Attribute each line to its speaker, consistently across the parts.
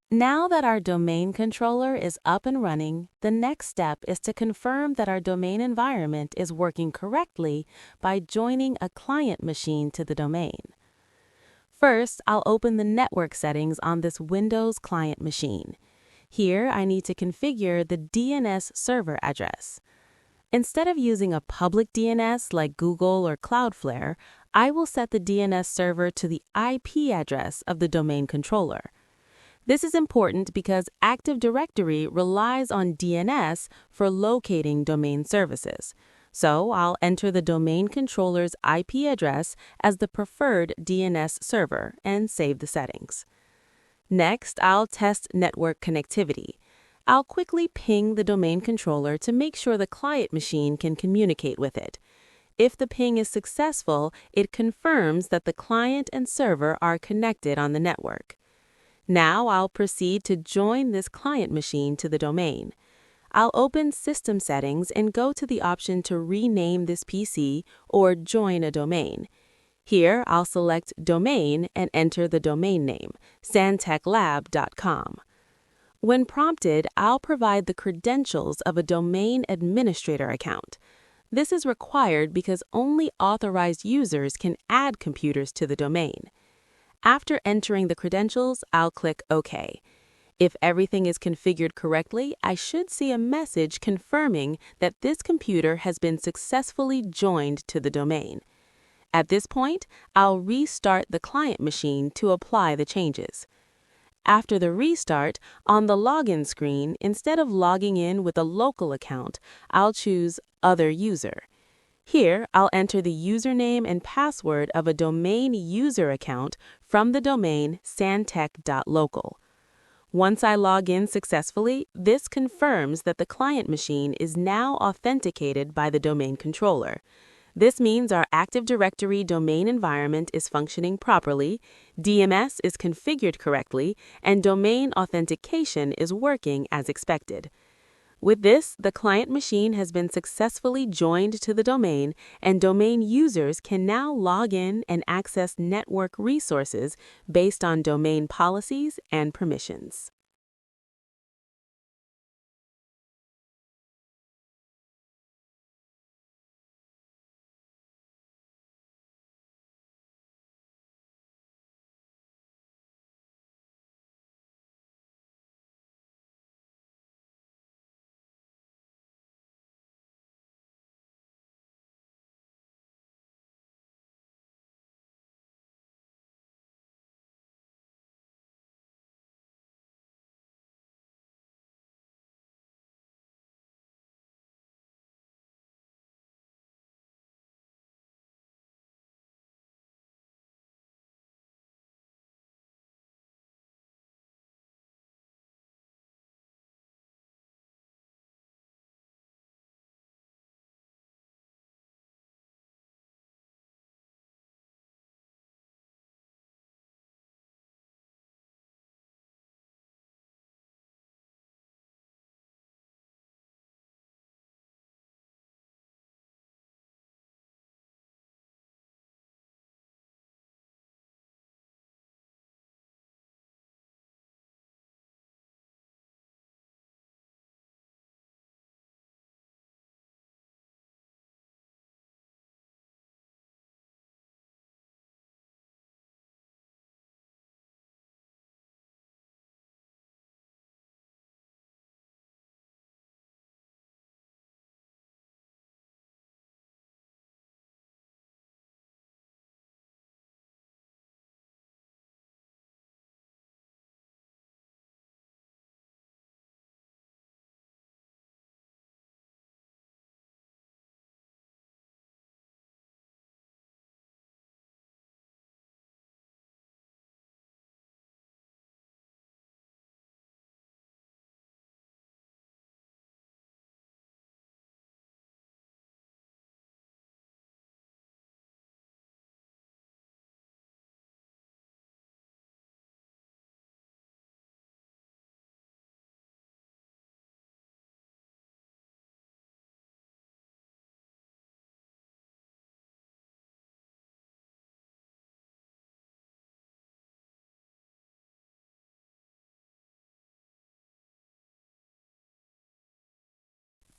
Speaker 1: Now that our domain controller is up and running, the next step is to confirm that our domain environment is working correctly by joining a client machine to the domain. First, I'll open the network settings on this Windows client machine. Here, I need to configure the DNS server address. Instead of using a public DNS like Google or Cloudflare, I will set the DNS server to the IP address of the domain controller. This is important because Active Directory relies on DNS for locating domain services. So I'll enter the domain controller's IP address as the preferred DNS server and save the settings. Next, I'll test network connectivity. I'll quickly ping the domain controller to make sure the client machine can communicate with it. If the ping is successful, it confirms that the client and server are connected on the network. Now I'll proceed to join this client machine to the domain. I'll open System Settings and go to the option to rename this PC or join a domain. Here, I'll select Domain and enter the domain name, santech.local. When prompted, I'll provide the credentials of a domain administrator account. This is required because only authorized users can add computers to the domain. After entering the credentials, I'll click OK. If everything is configured correctly, I should see a message confirming that this computer has been successfully joined to the domain. At this point, I'll restart the client machine to apply the changes. After the restart, on the login screen, instead of logging in with a local account, I'll choose Other User. Here, I'll enter the username and password of a domain user account from the domain santech.local. Once I log in successfully, this confirms that the client machine is now authenticated by the domain controller. This means our Active Directory domain environment is functioning properly, DMS is configured correctly, and domain authentication is working as expected. With this, the client machine has been successfully joined to the domain, and domain users can now log in and access network resources based on domain policies and permissions.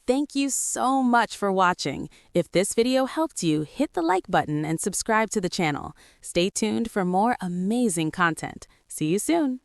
Speaker 1: Thank you so much for watching. If this video helped you, hit the like button and subscribe to the channel. Stay tuned for more amazing content. See you soon.